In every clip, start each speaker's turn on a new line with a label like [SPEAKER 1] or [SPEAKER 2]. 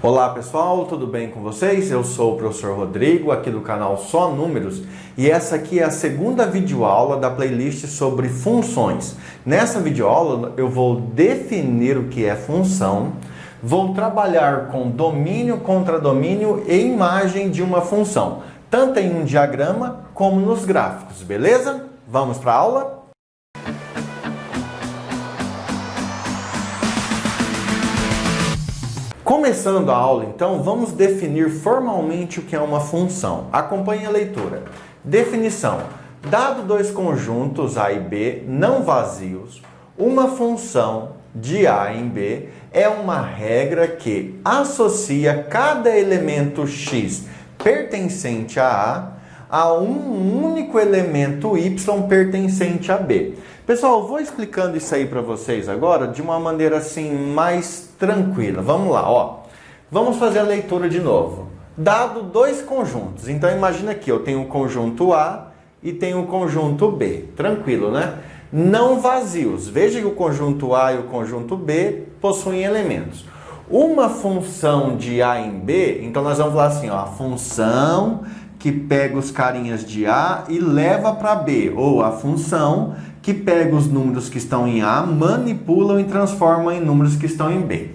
[SPEAKER 1] Olá pessoal, tudo bem com vocês? Eu sou o professor Rodrigo, aqui do canal Só Números, e essa aqui é a segunda videoaula da playlist sobre funções. Nessa videoaula eu vou definir o que é função, vou trabalhar com domínio, contradomínio e imagem de uma função, tanto em um diagrama como nos gráficos, beleza? Vamos para a aula? Começando a aula, então, vamos definir formalmente o que é uma função. Acompanhe a leitura. Definição. Dado dois conjuntos A e B não vazios, uma função de A em B é uma regra que associa cada elemento x pertencente a um único elemento y pertencente a B. Pessoal, eu vou explicando isso aí para vocês agora de uma maneira assim mais tranquila. Vamos lá, ó. Vamos fazer a leitura de novo. Dado dois conjuntos, então imagina aqui, eu tenho o conjunto A e tenho o conjunto B. Tranquilo, né? Não vazios. Veja que o conjunto A e o conjunto B possuem elementos. Uma função de A em B, então nós vamos falar assim, ó, a função que pega os carinhas de A e leva para B, ou a função que pega os números que estão em A, manipulam e transformam em números que estão em B.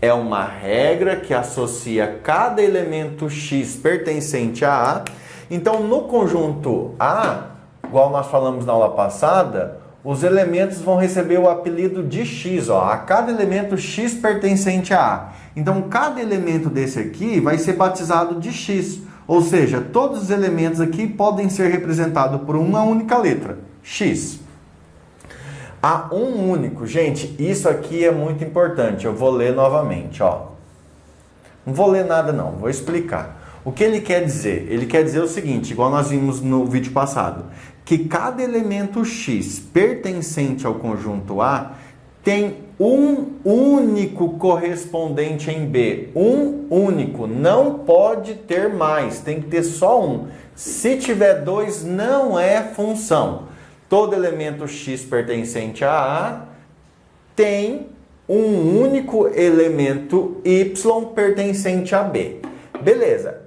[SPEAKER 1] É uma regra que associa cada elemento x pertencente a A. Então, no conjunto A, igual nós falamos na aula passada, os elementos vão receber o apelido de x, ó, a cada elemento x pertencente a A. Então, cada elemento desse aqui vai ser batizado de x. Ou seja, todos os elementos aqui podem ser representados por uma única letra, x. Há um único. Gente, isso aqui é muito importante. Eu vou ler novamente, ó. Não vou ler nada não, vou explicar. O que ele quer dizer? Ele quer dizer o seguinte, igual nós vimos no vídeo passado, que cada elemento x pertencente ao conjunto A tem um único correspondente em B. Um único. Não pode ter mais. Tem que ter só um. Se tiver dois, não é função. Todo elemento x pertencente a A tem um único elemento y pertencente a B. Beleza.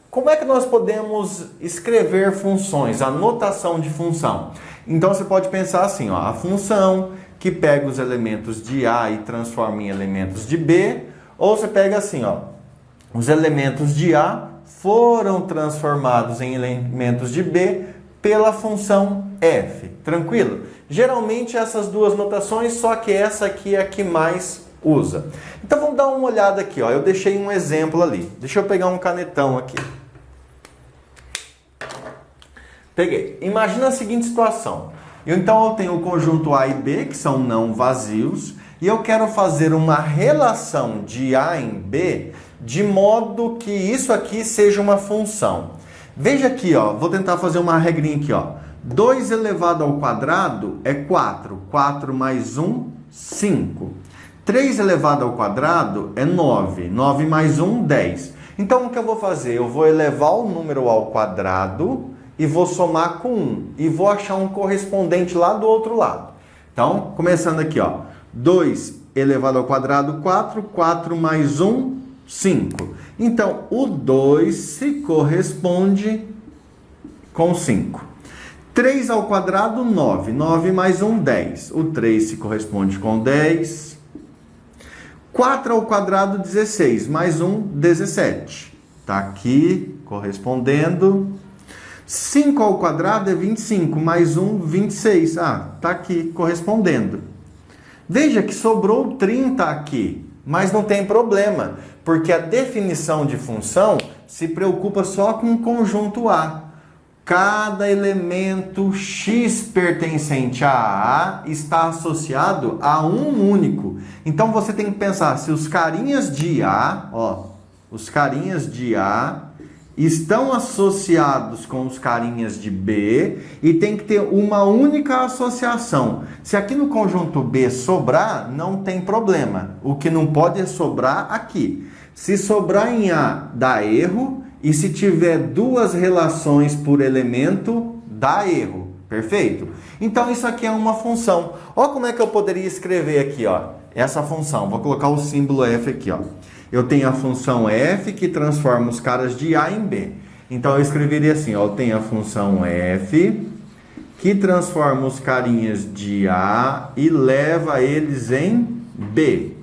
[SPEAKER 1] Como é que nós podemos escrever funções? A notação de função. Então você pode pensar assim, ó, a função que pega os elementos de A e transforma em elementos de B, ou você pega assim, ó, os elementos de A foram transformados em elementos de B pela função f. Tranquilo? Geralmente essas duas notações, só que essa aqui é a que mais usa. Então vamos dar uma olhada aqui, ó. Eu deixei um exemplo ali. Deixa eu pegar um canetão aqui. Peguei. Imagina a seguinte situação. Então eu tenho o conjunto A e B, que são não vazios, e eu quero fazer uma relação de A em B de modo que isso aqui seja uma função. Veja aqui, ó, vou tentar fazer uma regrinha aqui, ó. 2 elevado ao quadrado é 4. 4 mais 1, 5. 3 elevado ao quadrado é 9. 9 mais 1, 10. Então o que eu vou fazer? Eu vou elevar o número ao quadrado e vou somar com 1. E vou achar um correspondente lá do outro lado. Então, começando aqui, ó. 2 elevado ao quadrado, 4. 4 mais 1, 5. Então, o 2 se corresponde com 5. 3 ao quadrado, 9. 9 mais 1, 10. O 3 se corresponde com 10. 4 ao quadrado, 16. Mais 1, 17. Está aqui, correspondendo. 5 ao quadrado é 25. Mais 1, 26. Ah, está aqui, correspondendo. Veja que sobrou 30 aqui. Mas não tem problema, porque a definição de função se preocupa só com o conjunto A. Cada elemento x pertencente a A está associado a um único. Então você tem que pensar se os carinhas de A, ó, os carinhas de A estão associados com os carinhas de B e tem que ter uma única associação. Se aqui no conjunto B sobrar, não tem problema. O que não pode é sobrar aqui. Se sobrar em A, dá erro. E se tiver duas relações por elemento, dá erro. Perfeito? Então isso aqui é uma função. Olha como é que eu poderia escrever aqui, ó. essa função. Vou colocar o símbolo f aqui, ó. Eu tenho a função f que transforma os caras de A em B. Então eu escreveria assim, ó, eu tenho a função f que transforma os carinhas de A e leva eles em B.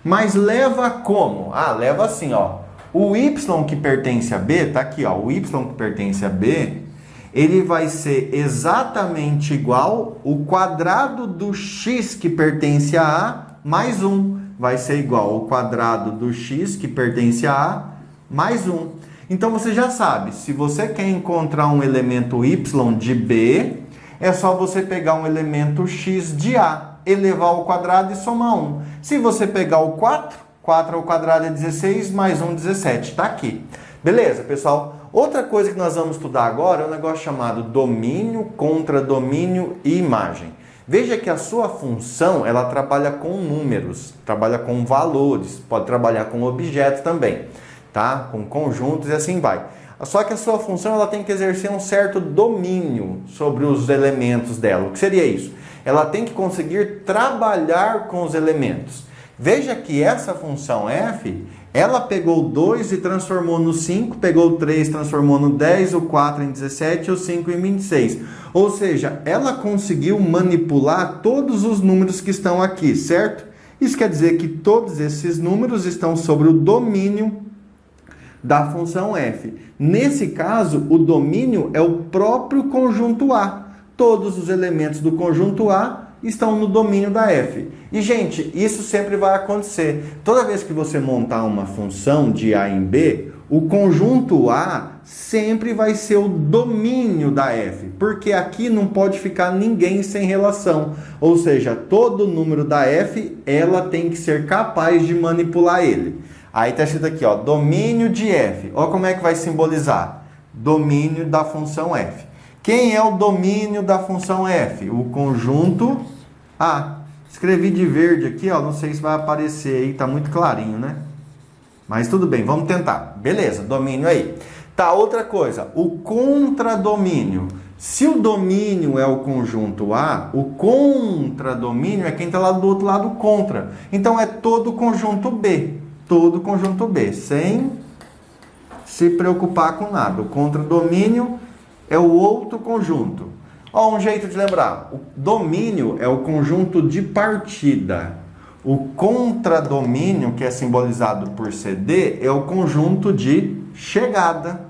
[SPEAKER 1] Mas leva como? Ah, leva assim, ó. O y que pertence a B, tá aqui, ó. O y que pertence a B, ele vai ser exatamente igual o quadrado do x que pertence a A mais 1. Vai ser igual ao quadrado do x que pertence a A mais 1. Então você já sabe, se você quer encontrar um elemento y de B, é só você pegar um elemento x de A, elevar ao quadrado e somar 1. Se você pegar o 4, 4 ao quadrado é 16, mais 1, 17. Tá aqui. Beleza, pessoal? Outra coisa que nós vamos estudar agora é um negócio chamado domínio, contradomínio e imagem. Veja que a sua função, ela trabalha com números, trabalha com valores, pode trabalhar com objetos também, tá? Com conjuntos e assim vai. Só que a sua função, ela tem que exercer um certo domínio sobre os elementos dela. O que seria isso? Ela tem que conseguir trabalhar com os elementos. Veja que essa função f, ela pegou o 2 e transformou no 5, pegou o 3 e transformou no 10, o 4 em 17 e o 5 em 26. Ou seja, ela conseguiu manipular todos os números que estão aqui, certo? Isso quer dizer que todos esses números estão sobre o domínio da função f. Nesse caso, o domínio é o próprio conjunto A. Todos os elementos do conjunto A estão no domínio da f. E, gente, isso sempre vai acontecer. Toda vez que você montar uma função de A em B, o conjunto A sempre vai ser o domínio da f, porque aqui não pode ficar ninguém sem relação. Ou seja, todo número da f, ela tem que ser capaz de manipular ele. Aí está escrito aqui, ó, domínio de f. Olha como é que vai simbolizar. Domínio da função f. Quem é o domínio da função f? O conjunto A. Escrevi de verde aqui, ó, não sei se vai aparecer aí, tá muito clarinho, né? Mas tudo bem, vamos tentar. Beleza, domínio aí. Tá, outra coisa, o contradomínio. Se o domínio é o conjunto A, o contradomínio é quem está lá do outro lado contra. Então é todo o conjunto B. Todo o conjunto B, sem se preocupar com nada. O contradomínio é o outro conjunto. Ó, um jeito de lembrar. O domínio é o conjunto de partida. O contradomínio, que é simbolizado por CD, é o conjunto de chegada.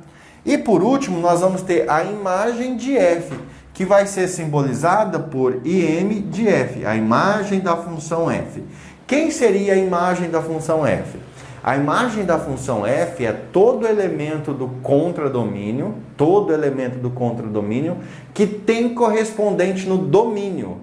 [SPEAKER 1] E por último, nós vamos ter a imagem de f, que vai ser simbolizada por im de f, a imagem da função f. Quem seria a imagem da função f? A imagem da função f é todo elemento do contradomínio, que tem correspondente no domínio.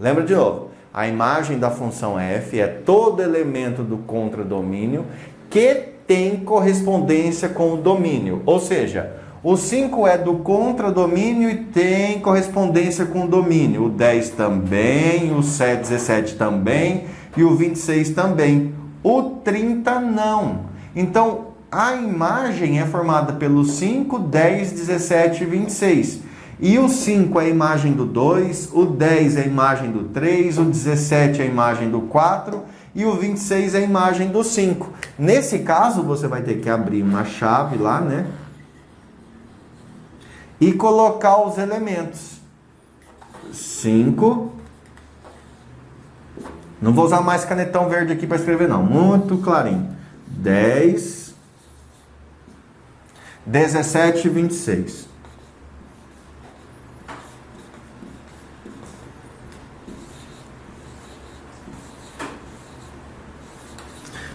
[SPEAKER 1] Lembra de novo? A imagem da função f é todo elemento do contradomínio que tem correspondência com o domínio. Ou seja, o 5 é do contradomínio e tem correspondência com o domínio. O 10 também, o 17 também e o 26 também. O 30 não. Então, a imagem é formada pelos 5, 10, 17 e 26. E o 5 é a imagem do 2, o 10 é a imagem do 3, o 17 é a imagem do 4 e o 26 é a imagem do 5. Nesse caso, você vai ter que abrir uma chave lá, né? E colocar os elementos. 5... Não vou usar mais canetão verde aqui para escrever, não. Muito clarinho. 10, 17 e 26.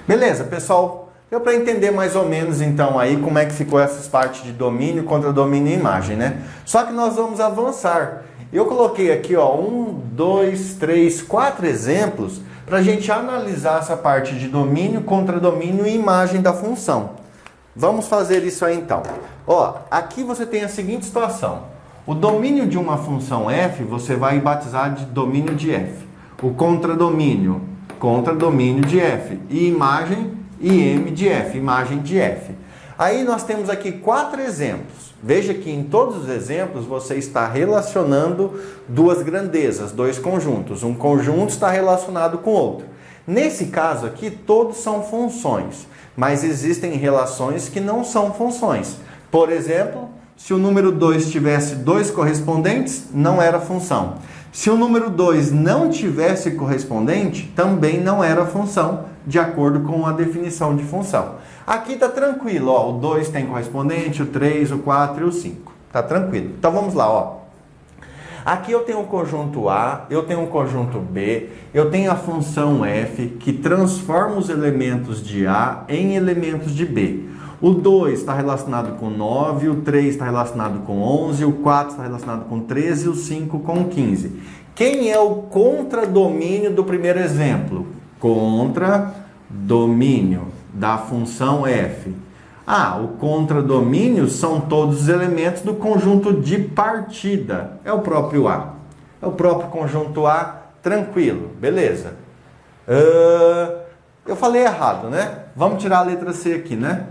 [SPEAKER 1] Beleza, pessoal? Deu para entender mais ou menos, então, aí como é que ficou essas partes de domínio, contradomínio e imagem, né? Só que nós vamos avançar. Eu coloquei aqui, ó, 1, 2, 3, 4 exemplos para a gente analisar essa parte de domínio, contradomínio e imagem da função. Vamos fazer isso aí então. Ó, aqui você tem a seguinte situação. O domínio de uma função f, você vai batizar de domínio de f. O contradomínio de f. E imagem, im de f, imagem de f. Aí nós temos aqui 4 exemplos. Veja que em todos os exemplos você está relacionando duas grandezas, dois conjuntos. Um conjunto está relacionado com outro. Nesse caso aqui, todos são funções, mas existem relações que não são funções. Por exemplo, se o número 2 tivesse 2 correspondentes, não era função. Se o número 2 não tivesse correspondente, também não era função, de acordo com a definição de função. Aqui está tranquilo, ó, o 2 tem correspondente, o 3, o 4 e o 5. Está tranquilo. Então vamos lá, ó. Aqui eu tenho o conjunto A, eu tenho o conjunto B, eu tenho a função f que transforma os elementos de A em elementos de B. O 2 está relacionado com 9, o 3 está relacionado com 11, o 4 está relacionado com 13 e o 5 com 15. Quem é o contradomínio do primeiro exemplo? Contradomínio da função f. O contradomínio são todos os elementos do conjunto de partida. É o próprio A. É o próprio conjunto A, tranquilo, beleza. Eu falei errado, né? Vamos tirar a letra C aqui, né?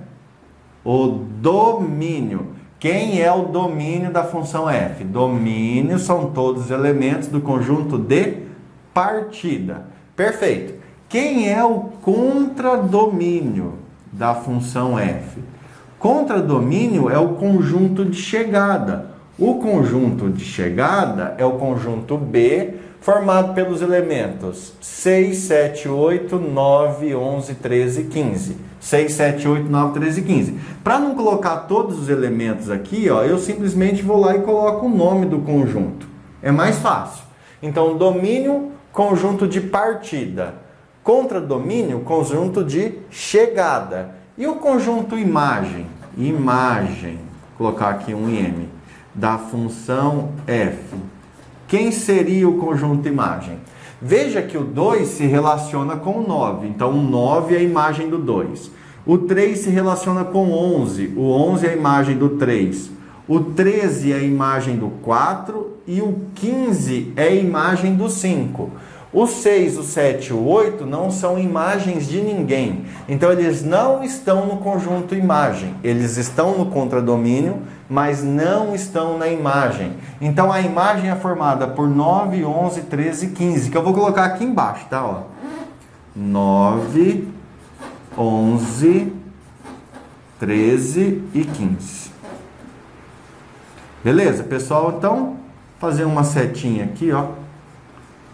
[SPEAKER 1] O domínio. Quem é o domínio da função f? Domínio são todos os elementos do conjunto de partida. Perfeito. Quem é o contradomínio da função f? Contradomínio é o conjunto de chegada. O conjunto de chegada é o conjunto B, formado pelos elementos 6, 7, 8, 9, 11, 13 e 15. 6, 7, 8, 9, 13 e 15. Para não colocar todos os elementos aqui, ó, eu simplesmente vou lá e coloco o nome do conjunto. É mais fácil. Então, domínio, conjunto de partida. Contradomínio, conjunto de chegada. E o conjunto imagem? Imagem, vou colocar aqui um IM, da função f. Quem seria o conjunto imagem? Veja que o 2 se relaciona com o 9, então o 9 é a imagem do 2. O 3 se relaciona com o 11 é a imagem do 3. O 13 é a imagem do 4 e o 15 é a imagem do 5. O 6, o 7 e o 8 não são imagens de ninguém. Então, eles não estão no conjunto imagem. Eles estão no contradomínio, mas não estão na imagem. Então, a imagem é formada por 9, 11, 13 e 15, que eu vou colocar aqui embaixo, tá? Ó. 9, 11, 13 e 15. Beleza, pessoal? Então, fazer uma setinha aqui, ó.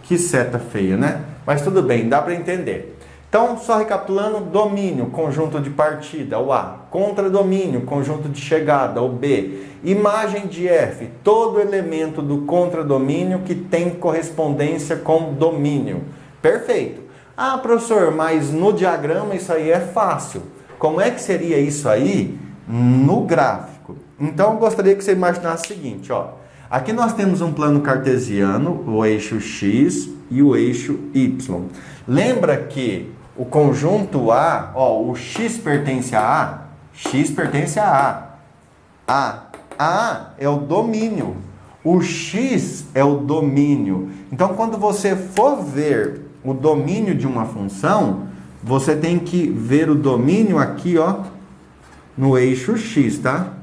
[SPEAKER 1] Que seta feia, né? Mas tudo bem, dá para entender. Então, só recapitulando, domínio, conjunto de partida, o A. Contradomínio, conjunto de chegada, o B. Imagem de F, todo elemento do contradomínio que tem correspondência com domínio. Perfeito. Professor, mas no diagrama isso aí é fácil. Como é que seria isso aí no gráfico? Então, eu gostaria que você imaginasse o seguinte, ó. Aqui nós temos um plano cartesiano, o eixo X e o eixo Y. Lembra que o conjunto A, ó, o X pertence a A? X pertence a A. A é o domínio. O X é o domínio. Então, quando você for ver o domínio de uma função, você tem que ver o domínio aqui, ó, no eixo X, tá?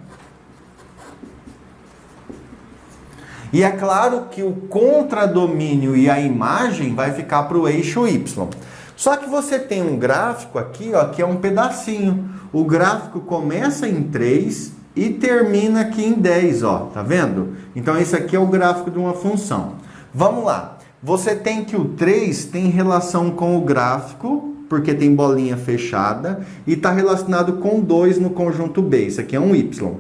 [SPEAKER 1] E é claro que o contradomínio e a imagem vai ficar para o eixo Y. Só que você tem um gráfico aqui, ó, que é um pedacinho. O gráfico começa em 3 e termina aqui em 10, ó. Tá vendo? Então, esse aqui é o gráfico de uma função. Vamos lá. Você tem que o 3 tem relação com o gráfico, porque tem bolinha fechada, e está relacionado com 2 no conjunto B. Isso aqui é um Y.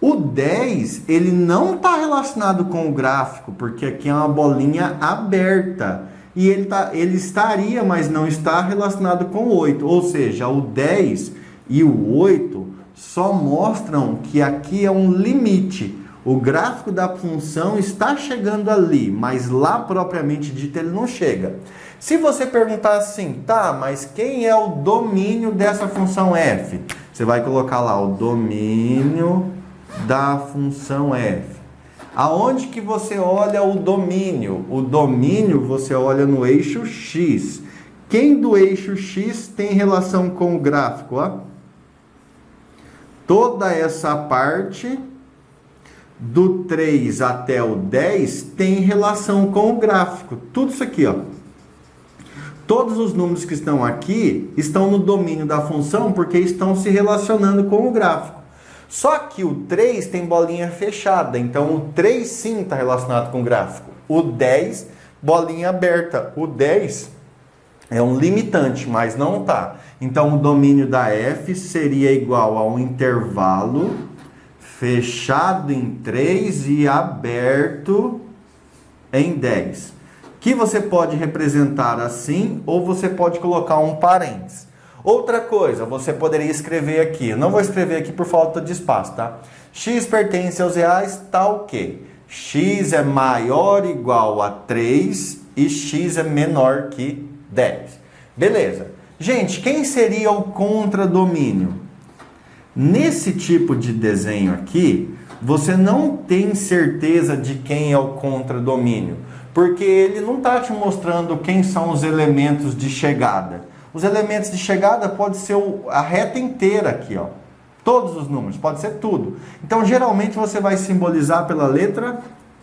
[SPEAKER 1] O 10, ele não está relacionado com o gráfico, porque aqui é uma bolinha aberta. E ele estaria, mas não está relacionado com o 8. Ou seja, o 10 e o 8 só mostram que aqui é um limite. O gráfico da função está chegando ali, mas lá propriamente dito ele não chega. Se você perguntar assim, tá, mas quem é o domínio dessa função f? Você vai colocar lá o domínio da função f. Aonde que você olha o domínio? O domínio você olha no eixo X. Quem do eixo X tem relação com o gráfico? Ó? Toda essa parte do 3 até o 10 tem relação com o gráfico. Tudo isso aqui, ó. todos os números que estão aqui estão no domínio da função porque estão se relacionando com o gráfico. Só que o 3 tem bolinha fechada, então o 3 sim está relacionado com o gráfico. O 10, bolinha aberta. O 10 é um limitante, mas não está. Então o domínio da f seria igual a um intervalo fechado em 3 e aberto em 10. Que você pode representar assim, ou você pode colocar um parênteses. Outra coisa, você poderia escrever aqui. Eu não vou escrever aqui por falta de espaço, tá? X pertence aos reais, tal que x é maior ou igual a 3 e x é menor que 10. Beleza. Gente, quem seria o contradomínio? Nesse tipo de desenho aqui, você não tem certeza de quem é o contradomínio, porque ele não está te mostrando quem são os elementos de chegada. Os elementos de chegada pode ser a reta inteira aqui, ó. Todos os números, pode ser tudo. Então, geralmente, você vai simbolizar pela letra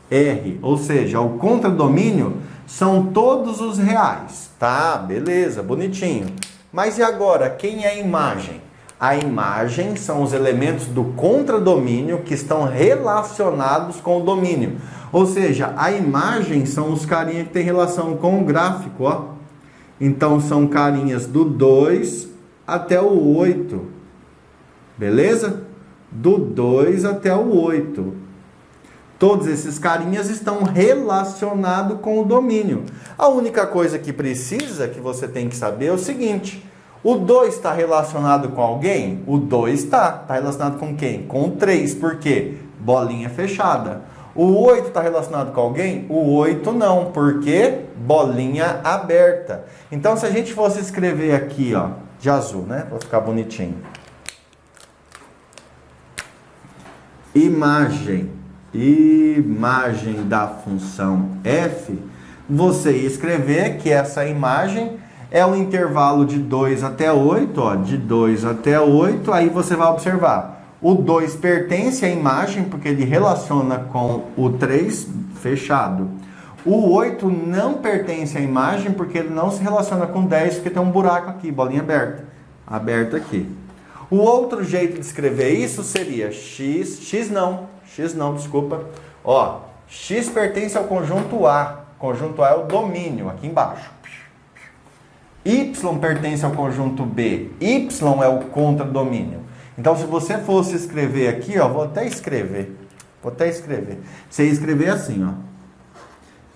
[SPEAKER 1] R, ou seja, o contradomínio são todos os reais. Tá, beleza, bonitinho. Mas e agora, quem é a imagem? A imagem são os elementos do contradomínio que estão relacionados com o domínio. Ou seja, a imagem são os carinhas que têm relação com o gráfico, ó. Então, são carinhas do 2 até o 8. Beleza? Do 2 até o 8. Todos esses carinhas estão relacionados com o domínio. A única coisa que precisa, que você tem que saber, é o seguinte. O 2 está relacionado com alguém? O 2 está. Está relacionado com quem? Com o 3. Por quê? Bolinha fechada. O 8 está relacionado com alguém? O 8 não. Por quê? Bolinha aberta. Então, se a gente fosse escrever aqui, ó, de azul, né? Para ficar bonitinho. Imagem da função f, você ia escrever que essa imagem é um intervalo de 2 até 8, ó, de 2 até 8, aí você vai observar. O 2 pertence à imagem, porque ele relaciona com o 3 fechado. O 8 não pertence à imagem, porque ele não se relaciona com 10, porque tem um buraco aqui, bolinha aberta. Aberta aqui. O outro jeito de escrever isso seria x não, desculpa. Ó, x pertence ao conjunto A. Conjunto A é o domínio, aqui embaixo. Y pertence ao conjunto B. Y é o contradomínio. Então, se você fosse escrever aqui, ó, vou até escrever. Você ia escrever assim, ó.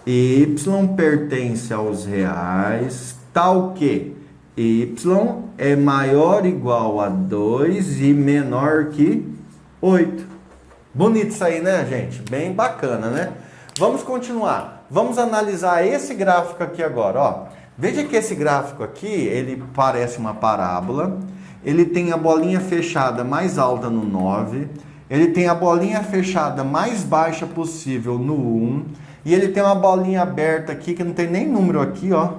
[SPEAKER 1] Y pertence aos reais, tal que y é maior ou igual a 2 e menor que 8. Bonito isso aí, né, gente? Bem bacana, né? Vamos continuar. Vamos analisar esse gráfico aqui agora, ó. Veja que esse gráfico aqui, ele parece uma parábola. Ele tem a bolinha fechada mais alta no 9. Ele tem a bolinha fechada mais baixa possível no 1. E ele tem uma bolinha aberta aqui, que não tem nem número aqui, ó.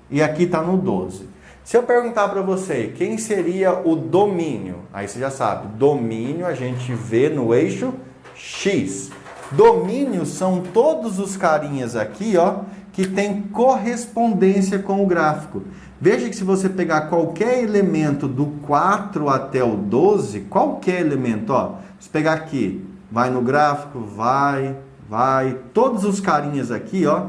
[SPEAKER 1] E aqui está no 12. Se eu perguntar para você, quem seria o domínio? Aí você já sabe, domínio a gente vê no eixo X. Domínio são todos os carinhas aqui, ó, que tem correspondência com o gráfico. Veja que se você pegar qualquer elemento do 4 até o 12, qualquer elemento, ó, se pegar aqui, vai no gráfico, vai, todos os carinhas aqui, ó,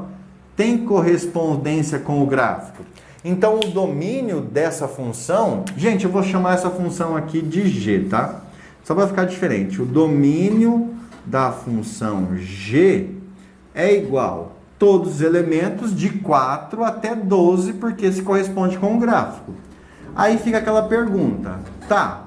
[SPEAKER 1] tem correspondência com o gráfico. Então, o domínio dessa função... Gente, eu vou chamar essa função aqui de G, tá? Só para ficar diferente. O domínio da função G é igual a todos os elementos de 4 até 12, porque se corresponde com o gráfico. Aí fica aquela pergunta. Tá,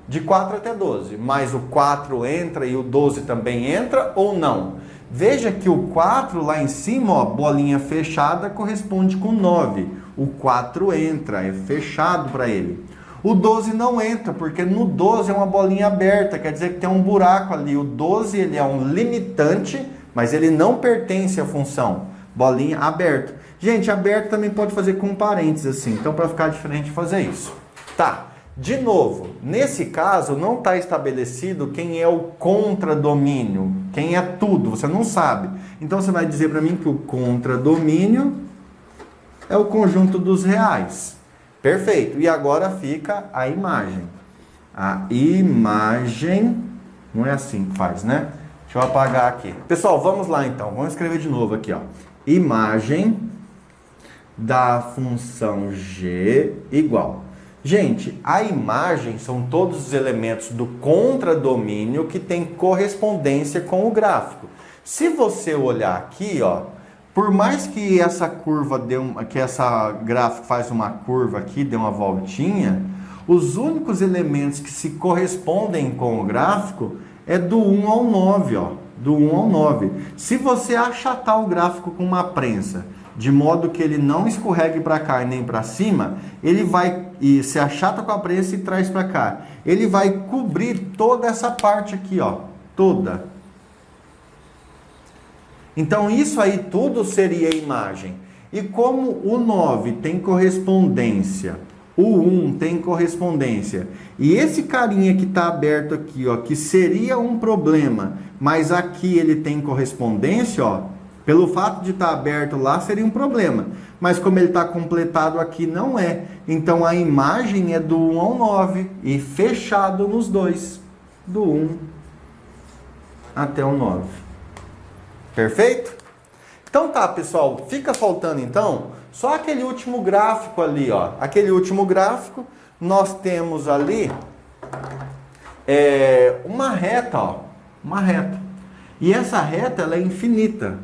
[SPEAKER 1] de 4 até 12, mas o 4 entra e o 12 também entra ou não? Veja que o 4 lá em cima, ó, bolinha fechada, corresponde com 9. O 4 entra, é fechado para ele. O 12 não entra, porque no 12 é uma bolinha aberta, quer dizer que tem um buraco ali. O 12 ele é um limitante, mas ele não pertence à função. Bolinha aberta. Gente, aberto também pode fazer com parênteses assim, então para ficar diferente fazer isso. Tá, de novo, nesse caso não está estabelecido quem é o contradomínio, quem é tudo, você não sabe. Então você vai dizer para mim que o contradomínio é o conjunto dos reais. Perfeito. E agora fica a imagem. A imagem, não é assim que faz, né? Deixa eu apagar aqui. Pessoal, vamos lá então. Vamos escrever de novo aqui, ó. Imagem da função g igual. Gente, a imagem são todos os elementos do contradomínio que tem correspondência com o gráfico. Se você olhar aqui, ó, por mais que essa curva que essa gráfico faz uma curva aqui, dê uma voltinha, os únicos elementos que se correspondem com o gráfico é do 1 ao 9, ó, do 1 ao 9. Se você achatar o gráfico com uma prensa, de modo que ele não escorregue para cá e nem para cima, ele vai, e se achata com a prensa e traz para cá, ele vai cobrir toda essa parte aqui, ó, toda. Então isso aí tudo seria imagem. E como o 9 tem correspondência, o 1 tem correspondência, e esse carinha que está aberto aqui, ó, que seria um problema, mas aqui ele tem correspondência, ó, pelo fato de estar aberto lá seria um problema, mas como ele está completado aqui não é. Então a imagem é do 1 ao 9 e fechado nos dois, do 1 até o 9. Perfeito? Então tá, pessoal, fica faltando então só aquele último gráfico ali, ó. Aquele último gráfico, nós temos ali uma reta, ó, uma reta. E essa reta ela é infinita,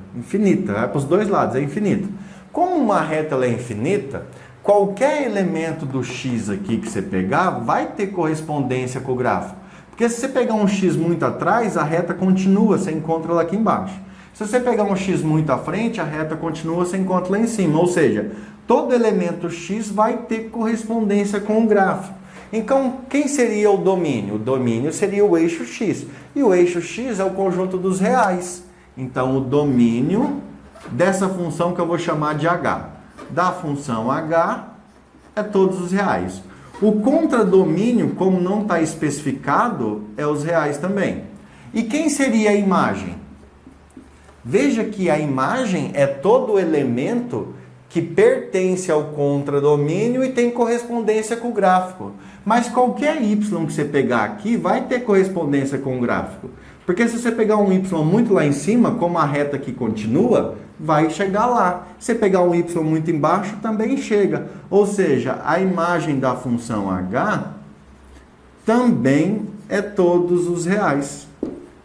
[SPEAKER 1] vai para os dois lados, é infinita. Como uma reta ela é infinita, qualquer elemento do x aqui que você pegar vai ter correspondência com o gráfico. Porque se você pegar um x muito atrás, a reta continua, você encontra ela aqui embaixo. Se você pegar um x muito à frente, a reta continua, você encontra lá em cima. Ou seja, todo elemento x vai ter correspondência com o gráfico. Então, quem seria o domínio? O domínio seria o eixo x. E o eixo x é o conjunto dos reais. Então, o domínio dessa função que eu vou chamar de h, da função h, é todos os reais. O contradomínio, como não está especificado, é os reais também. E quem seria a imagem? Veja que a imagem é todo elemento que pertence ao contradomínio e tem correspondência com o gráfico. Mas qualquer y que você pegar aqui vai ter correspondência com o gráfico. Porque se você pegar um y muito lá em cima, como a reta aqui continua, vai chegar lá. Se você pegar um y muito embaixo, também chega. Ou seja, a imagem da função h também é todos os reais.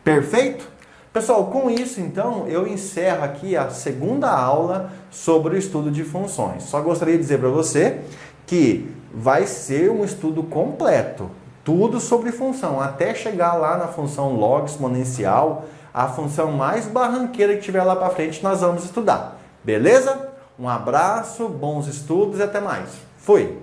[SPEAKER 1] Perfeito? Pessoal, com isso, então, eu encerro aqui a segunda aula sobre o estudo de funções. Só gostaria de dizer para você que vai ser um estudo completo, tudo sobre função, até chegar lá na função log exponencial, a função mais barranqueira que tiver lá para frente, nós vamos estudar. Beleza? Um abraço, bons estudos e até mais. Fui!